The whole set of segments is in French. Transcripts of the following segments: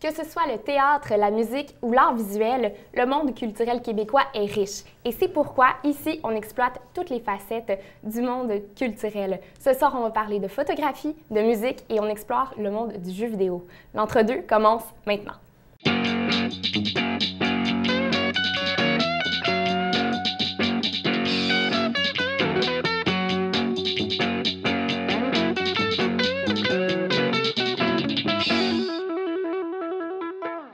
Que ce soit le théâtre, la musique ou l'art visuel, le monde culturel québécois est riche. Et c'est pourquoi, ici, on exploite toutes les facettes du monde culturel. Ce soir, on va parler de photographie, de musique et on explore le monde du jeu vidéo. L'entre-deux commence maintenant.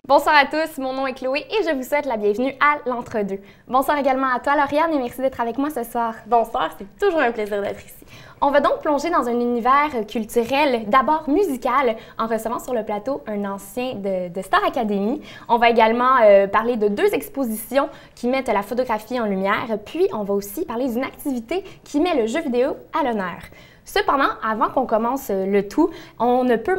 Bonsoir à tous, mon nom est Chloé et je vous souhaite la bienvenue à l'Entre-deux. Bonsoir également à toi, Lauriane, et merci d'être avec moi ce soir. Bonsoir, c'est toujours un plaisir d'être ici. On va donc plonger dans un univers culturel, d'abord musical, en recevant sur le plateau un ancien de Star Academy. On va également parler de deux expositions qui mettent la photographie en lumière, puis on va aussi parler d'une activité qui met le jeu vidéo à l'honneur. Cependant, avant qu'on commence le tout, on ne peut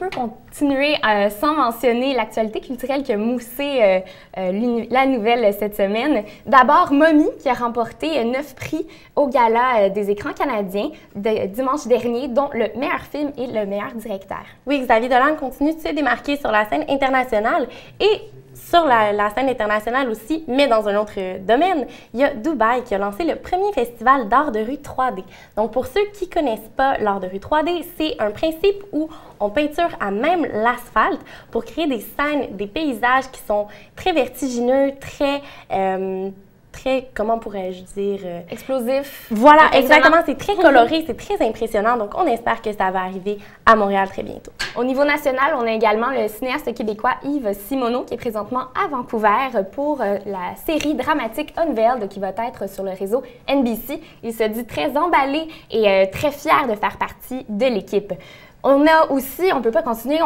continuer sans mentionner l'actualité culturelle qui a moussé la nouvelle cette semaine. D'abord, Mommy, qui a remporté 9 prix au Gala des écrans canadiens dimanche dernier, dont le meilleur film et le meilleur directeur. Oui, Xavier Dolan continue de se démarquer sur la scène internationale et sur la scène internationale aussi, mais dans un autre domaine, il y a Dubaï qui a lancé le premier festival d'art de rue 3D. Donc, pour ceux qui ne connaissent pas l'art de rue 3D, c'est un principe où on peinture à même l'asphalte pour créer des scènes, des paysages qui sont très vertigineux, très, comment pourrais-je dire? Explosif. Voilà, exactement. C'est très coloré, c'est très impressionnant. Donc, on espère que ça va arriver à Montréal très bientôt. Au niveau national, on a également le cinéaste québécois Yves Simoneau qui est présentement à Vancouver pour la série dramatique Unveiled qui va être sur le réseau NBC. Il se dit très emballé et très fier de faire partie de l'équipe. On a aussi, on ne peut pas continuer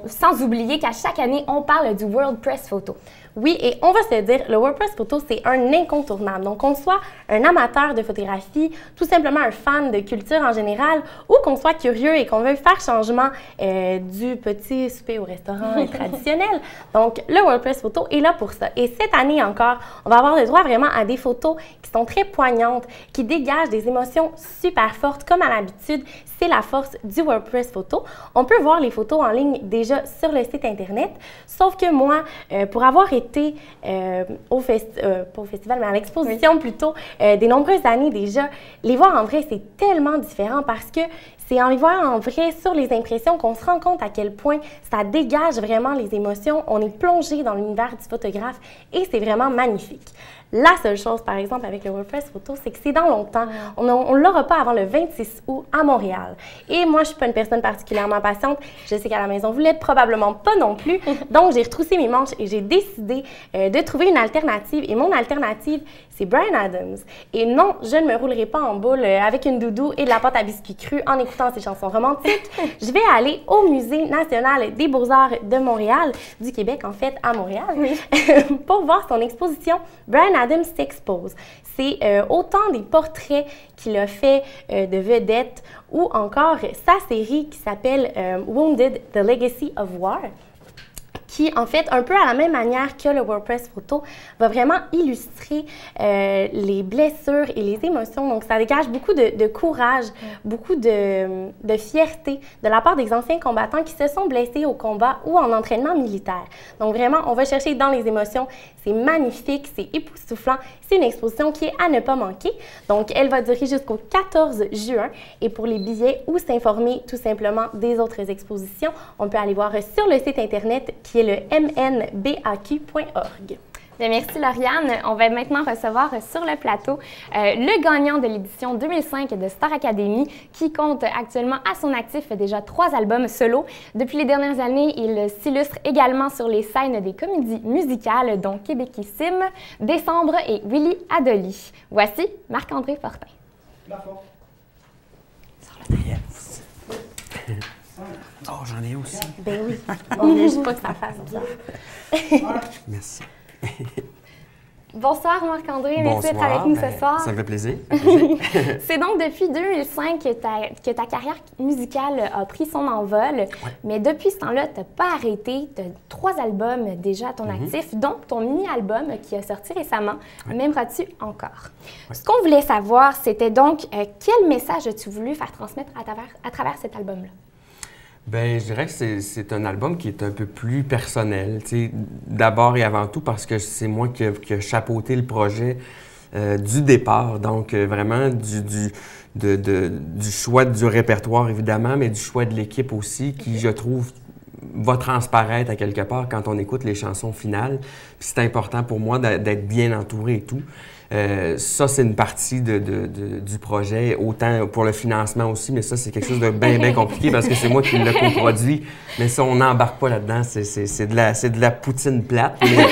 sans oublier qu'à chaque année, on parle du World Press Photo. Oui, et on va se dire, le World Press Photo, c'est un incontournable. Donc, qu'on soit un amateur de photographie, tout simplement un fan de culture en général, ou qu'on soit curieux et qu'on veut faire changement du petit souper au restaurant traditionnel. Donc, le World Press Photo est là pour ça. Et cette année encore, on va avoir le droit vraiment à des photos qui sont très poignantes, qui dégagent des émotions super fortes, comme à l'habitude. C'est la force du World Press Photo. On peut voir les photos en ligne déjà sur le site Internet, sauf que moi, pour avoir été pas au festival, mais à l'exposition plutôt, des nombreuses années déjà, les voir en vrai, c'est tellement différent parce que c'est en les voyant en vrai sur les impressions qu'on se rend compte à quel point ça dégage vraiment les émotions. On est plongé dans l'univers du photographe et c'est vraiment magnifique. La seule chose, par exemple, avec le World Press Photo, c'est que c'est dans longtemps. On ne l'aura pas avant le 26 août à Montréal. Et moi, je ne suis pas une personne particulièrement patiente. Je sais qu'à la maison, vous ne l'êtes probablement pas non plus. Donc, j'ai retroussé mes manches et j'ai décidé de trouver une alternative. Et mon alternative, c'est Bryan Adams. Et non, je ne me roulerai pas en boule avec une doudou et de la pâte à biscuits crue en écoutant ces chansons romantiques. Je vais aller au Musée national des beaux-arts de Montréal, du Québec en fait, à Montréal, pour voir son exposition Bryan Adams s'expose. C'est autant des portraits qu'il a fait de vedettes ou encore sa série qui s'appelle Wounded, The Legacy of War, qui, en fait, un peu à la même manière que le World Press Photo, va vraiment illustrer les blessures et les émotions. Donc, ça dégage beaucoup de courage, beaucoup de fierté de la part des anciens combattants qui se sont blessés au combat ou en entraînement militaire. Donc, vraiment, on va chercher dans les émotions. C'est magnifique, c'est époustouflant. C'est une exposition qui est à ne pas manquer. Donc, elle va durer jusqu'au 14 juin. Et pour les billets ou s'informer tout simplement des autres expositions, on peut aller voir sur le site Internet qui est le mnbaq.org. Bien, merci Lauriane. On va maintenant recevoir sur le plateau le gagnant de l'édition 2005 de Star Academy qui compte actuellement à son actif déjà 3 albums solo. Depuis les dernières années, il s'illustre également sur les scènes des comédies musicales dont Québéquissime, Décembre et Willy Adoli. Voici Marc-André Fortin. Yes. Oh, j'en ai aussi. Ben oui, on ne veut pas que ça fasse bien. Merci. Bonsoir Marc-André, merci d'être avec nous ce soir. Ça me fait plaisir. C'est donc depuis 2005 que ta carrière musicale a pris son envol, mais depuis ce temps-là, tu n'as pas arrêté. Tu as 3 albums déjà à ton actif, dont ton mini-album qui a sorti récemment, M'aimeras-tu encore? Ce qu'on voulait savoir, c'était donc quel message as-tu voulu faire transmettre à travers cet album-là? Ben, je dirais que c'est un album qui est un peu plus personnel, tu sais, d'abord et avant tout parce que c'est moi qui a chapeauté le projet du départ, donc vraiment du choix du répertoire évidemment, mais du choix de l'équipe aussi, qui je trouve va transparaître à quelque part quand on écoute les chansons finales. Puis c'est important pour moi d'être bien entouré et tout. Ça, c'est une partie du projet, autant pour le financement aussi, mais ça, c'est quelque chose de bien compliqué parce que c'est moi qui l'ai coproduit. Mais ça, on n'embarque pas là-dedans. C'est de la poutine plate, mais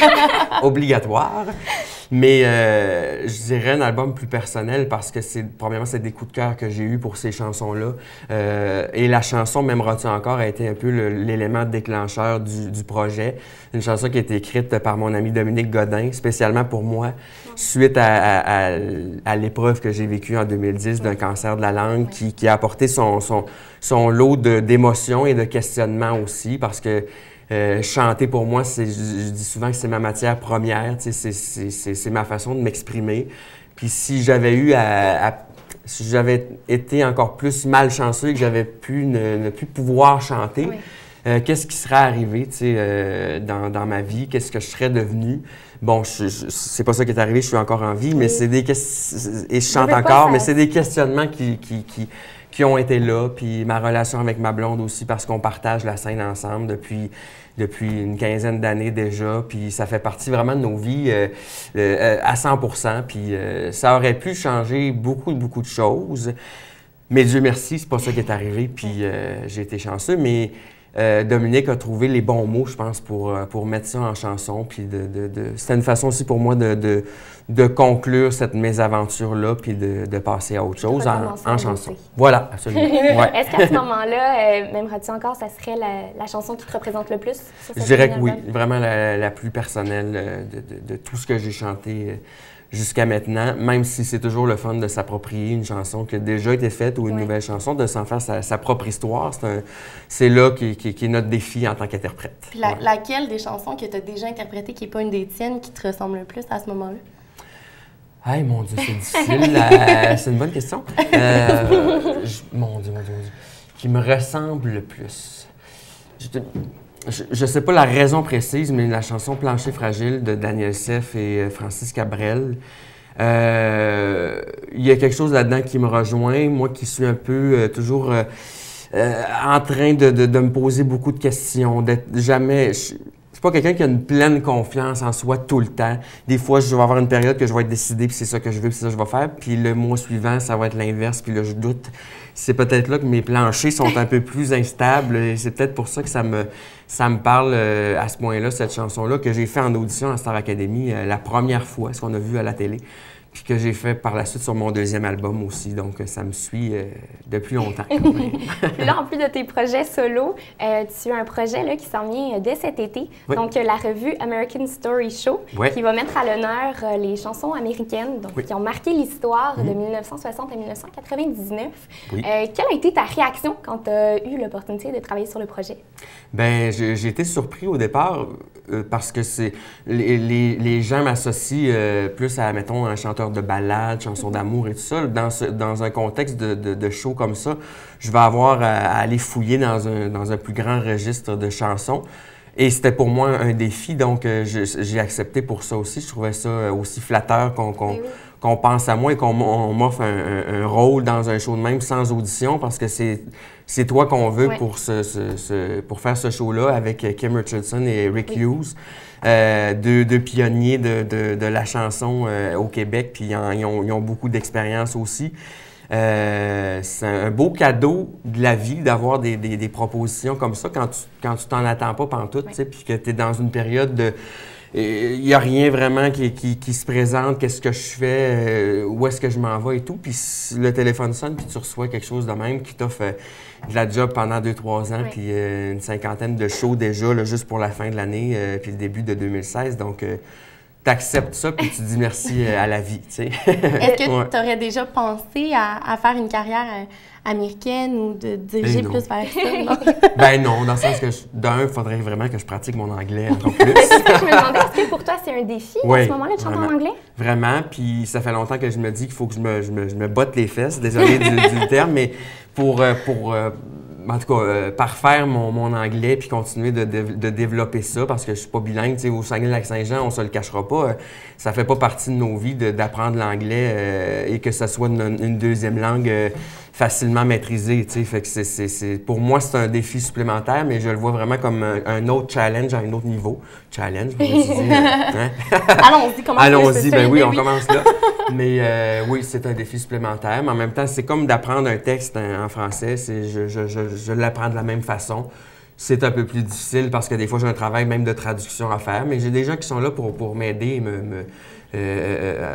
obligatoire. Mais je dirais un album plus personnel parce que premièrement, c'est des coups de cœur que j'ai eus pour ces chansons-là. Et la chanson M'aimeras-tu encore a été un peu l'élément déclencheur du projet. Une chanson qui a été écrite par mon ami Dominique Godin, spécialement pour moi, suite à l'épreuve que j'ai vécue en 2010 d'un cancer de la langue qui a apporté son lot d'émotions et de questionnements aussi parce que chanter pour moi, je dis souvent que c'est ma matière première, c'est ma façon de m'exprimer. Puis si j'avais si j'avais été encore plus malchanceux et que j'avais pu ne plus pouvoir chanter, qu'est-ce qui serait arrivé dans ma vie? Qu'est-ce que je serais devenu? Bon, c'est pas ça qui est arrivé, je suis encore en vie, mais c'est des questions, et je chante encore, mais c'est des questionnements qui ont été là, puis ma relation avec ma blonde aussi, parce qu'on partage la scène ensemble depuis une quinzaine d'années déjà, puis ça fait partie vraiment de nos vies à 100%, puis ça aurait pu changer beaucoup de choses, mais Dieu merci, c'est pas ça qui est arrivé, puis j'ai été chanceux, mais Dominique a trouvé les bons mots, je pense, pour mettre ça en chanson, puis c'était une façon aussi pour moi de conclure cette mésaventure-là, puis de passer à autre chose en chanson. Voilà, absolument. Ouais. Est-ce qu'à ce moment-là, M'aimeras-tu encore, ça serait la chanson qui te représente le plus? Je dirais que oui, vraiment la plus personnelle de tout ce que j'ai chanté jusqu'à maintenant, même si c'est toujours le fun de s'approprier une chanson qui a déjà été faite ou une nouvelle chanson, de s'en faire sa propre histoire. C'est là qui est notre défi en tant qu'interprète. Puis laquelle des chansons que tu as déjà interprétées qui n'est pas une des tiennes qui te ressemble le plus à ce moment-là? Hey, mon Dieu, c'est difficile. C'est une bonne question. Mon Dieu. Qui me ressemble le plus. Je ne sais pas la raison précise, mais la chanson Plancher fragile de Daniel Seff et Francis Cabrel, il y a quelque chose là-dedans qui me rejoint. Moi qui suis un peu toujours en train de me poser beaucoup de questions, d'être jamais... Je suis pas quelqu'un qui a une pleine confiance en soi tout le temps. Des fois, je vais avoir une période que je vais être décidé, puis c'est ça que je veux, puis c'est ça que je vais faire. Puis le mois suivant, ça va être l'inverse, puis là, je doute. C'est peut-être là que mes planchers sont un peu plus instables. Et c'est peut-être pour ça que ça me parle à ce point-là, cette chanson-là, que j'ai fait en audition à Star Academy la première fois, ce qu'on a vu à la télé. Puis que j'ai fait par la suite sur mon deuxième album aussi. Donc, ça me suit depuis longtemps. Puis là, en plus de tes projets solo, tu as un projet là, qui s'en vient dès cet été. Oui. Donc, la revue American Story Show, qui va mettre à l'honneur les chansons américaines donc, qui ont marqué l'histoire de 1960 à 1999. Oui. Quelle a été ta réaction quand tu as eu l'opportunité de travailler sur le projet? Bien, j'ai été surpris au départ parce que les gens m'associent plus à, mettons, un chanteur de ballades, chansons d'amour et tout ça. Dans un contexte de show comme ça, je vais avoir à aller fouiller dans un plus grand registre de chansons. Et c'était pour moi un défi, donc j'ai accepté pour ça aussi. Je trouvais ça aussi flatteur qu'on pense à moi et qu'on m'offre un rôle dans un show de même sans audition parce que c'est toi qu'on veut pour faire ce show-là avec Kim Richardson et Rick Hughes. Deux pionniers de la chanson au Québec, puis ils ont beaucoup d'expérience aussi. C'est un beau cadeau de la vie d'avoir des propositions comme ça quand tu t'en attends pas pantoute, puis que tu es dans une période de... Il n'y a rien vraiment qui se présente, qu'est-ce que je fais, où est-ce que je m'en vais et tout. Puis le téléphone sonne, puis tu reçois quelque chose de même qui t'offre de la job pendant 2-3 ans, puis une cinquantaine de shows déjà, là, juste pour la fin de l'année, puis le début de 2016. Donc, tu acceptes ça, puis tu dis merci à la vie, tu sais. Est-ce que tu aurais déjà pensé à faire une carrière américaine ou de diriger plus vers ça? Non? Ben non, dans le sens que, il faudrait vraiment que je pratique mon anglais encore plus. Je me demandais, est-ce que pour toi, c'est un défi à ce moment-là de chanter en anglais? Vraiment, puis ça fait longtemps que je me dis qu'il faut que je me botte les fesses, désolé du terme, mais pour en tout cas, parfaire mon anglais puis continuer de développer ça parce que je suis pas bilingue. Tu sais, au Saguenay-Lac-Saint-Jean, on se le cachera pas. Ça fait pas partie de nos vies d'apprendre l'anglais et que ça soit une deuxième langue facilement maîtrisée. Tu sais, fait que pour moi, c'est un défi supplémentaire, mais je le vois vraiment comme un autre challenge à un autre niveau. Challenge, vous dire, hein? Allons-y, commençons. Allons-y, ben oui, on commence là. Mais oui, c'est un défi supplémentaire. Mais en même temps, c'est comme d'apprendre un texte en français. Je l'apprends de la même façon. C'est un peu plus difficile parce que des fois, j'ai un travail même de traduction à faire. Mais j'ai des gens qui sont là pour m'aider,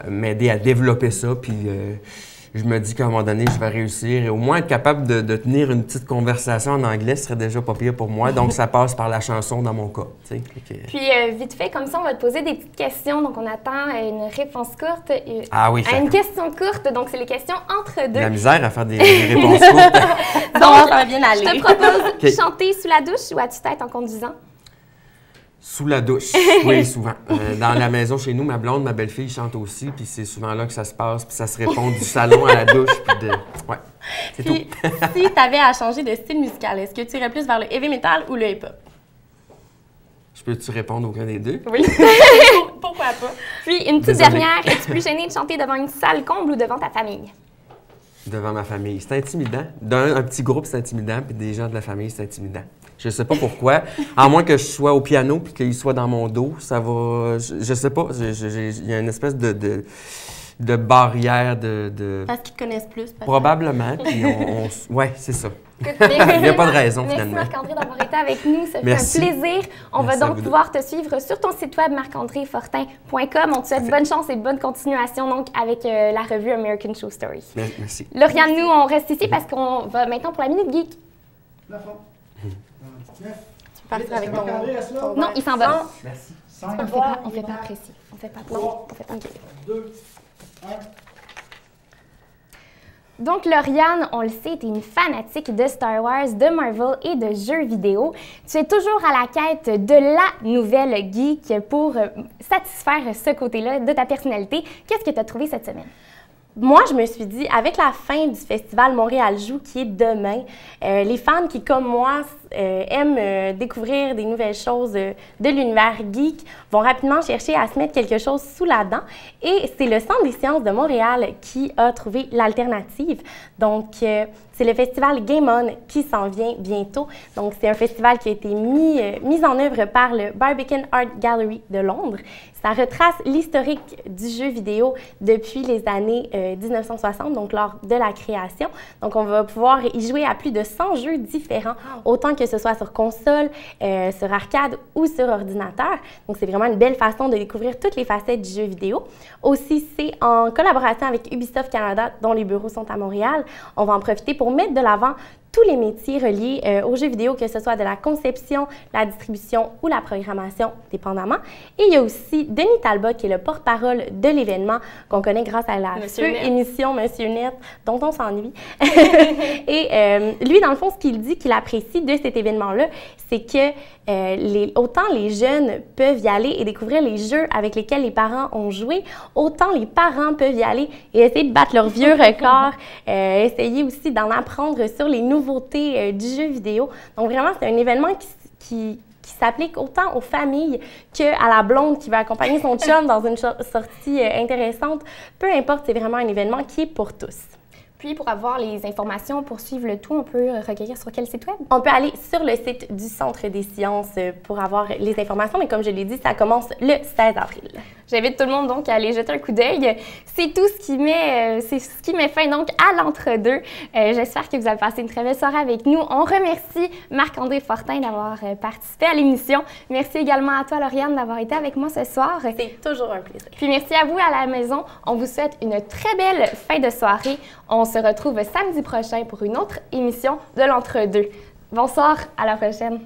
m'aider à développer ça. Puis je me dis qu'à un moment donné, je vais réussir. Et au moins être capable de tenir une petite conversation en anglais, ce serait déjà pas pire pour moi. Donc, ça passe par la chanson dans mon cas. Puis, vite fait, comme ça, on va te poser des petites questions. Donc, on attend une réponse courte. Ah oui, une question courte. Donc, c'est les questions entre deux. La misère à faire des réponses courtes. Donc, ça va bien aller. Je te propose chanter sous la douche ou à tue-tête en conduisant? Sous la douche, oui, souvent. Dans la maison chez nous, ma blonde, ma belle-fille chantent aussi, puis c'est souvent là que ça se passe, puis ça se répond du salon à la douche, puis ouais, c'est tout. Si tu avais à changer de style musical, est-ce que tu irais plus vers le heavy metal ou le hip-hop? Je peux-tu répondre aucun des deux? Oui. Pourquoi pas? Puis, une petite dernière, es-tu plus gênée de chanter devant une salle comble ou devant ta famille? Devant ma famille. C'est intimidant. D'un petit groupe, c'est intimidant, puis des gens de la famille, c'est intimidant. Je sais pas pourquoi. À moins que je sois au piano puis qu'il soit dans mon dos, ça va... Je sais pas. Il y a une espèce de barrière de... Parce qu'ils te connaissent plus, peut-être. Probablement. Puis ouais, c'est ça. Écoute, il n'y a pas de raison, finalement. Merci Marc-André d'avoir été avec nous. Ça fait un plaisir. On va donc pouvoir te suivre sur ton site web marc-andréfortin.com. On te souhaite bonne chance et bonne continuation donc avec la revue American Show Story. Merci. Lauriane, nous, on reste ici parce qu'on va maintenant pour la Minute Geek. Tu peux partir avec ton... Non, il s'en va. Merci. On fait pas précis. On fait pas précis. On fait pas... 2, 1... Donc, Lauriane, on le sait, tu es une fanatique de Star Wars, de Marvel et de jeux vidéo. Tu es toujours à la quête de la nouvelle geek pour satisfaire ce côté-là de ta personnalité. Qu'est-ce que tu as trouvé cette semaine? Moi, je me suis dit, avec la fin du festival Montréal Joue, qui est demain, les fans qui, comme moi, aiment découvrir des nouvelles choses de l'univers geek vont rapidement chercher à se mettre quelque chose sous la dent. Et c'est le Centre des sciences de Montréal qui a trouvé l'alternative. Donc, c'est le festival Game On qui s'en vient bientôt. Donc, c'est un festival qui a été mis en œuvre par le Barbican Art Gallery de Londres. Ça retrace l'historique du jeu vidéo depuis les années 1960, donc lors de la création. Donc, on va pouvoir y jouer à plus de 100 jeux différents, autant que ce soit sur console, sur arcade ou sur ordinateur. Donc, c'est vraiment une belle façon de découvrir toutes les facettes du jeu vidéo. Aussi, c'est en collaboration avec Ubisoft Canada, dont les bureaux sont à Montréal. On va en profiter pour mettre de l'avant tous les métiers reliés aux jeux vidéo, que ce soit de la conception, la distribution ou la programmation, dépendamment. Et il y a aussi Denis Talbot, qui est le porte-parole de l'événement, qu'on connaît grâce à la émission Monsieur Net, dont on s'ennuie. Et lui, dans le fond, ce qu'il dit qu'il apprécie de cet événement-là, c'est que autant les jeunes peuvent y aller et découvrir les jeux avec lesquels les parents ont joué, autant les parents peuvent y aller et essayer de battre leur vieux record, essayer aussi d'en apprendre sur les nouveautés du jeu vidéo. Donc vraiment, c'est un événement qui s'applique autant aux familles qu'à la blonde qui va accompagner son chum dans une sortie intéressante. Peu importe, c'est vraiment un événement qui est pour tous. Puis, pour avoir les informations, pour suivre le tout, on peut recueillir sur quel site web? On peut aller sur le site du Centre des sciences pour avoir les informations, mais comme je l'ai dit, ça commence le 16 avril. J'invite tout le monde donc à aller jeter un coup d'œil. C'est tout ce qui met fin donc à l'entre-deux. J'espère que vous avez passé une très belle soirée avec nous. On remercie Marc-André Fortin d'avoir participé à l'émission. Merci également à toi, Lauriane, d'avoir été avec moi ce soir. C'est toujours un plaisir. Puis merci à vous à la maison. On vous souhaite une très belle fin de soirée. On se retrouve samedi prochain pour une autre émission de l'entre-deux. Bonsoir, à la prochaine.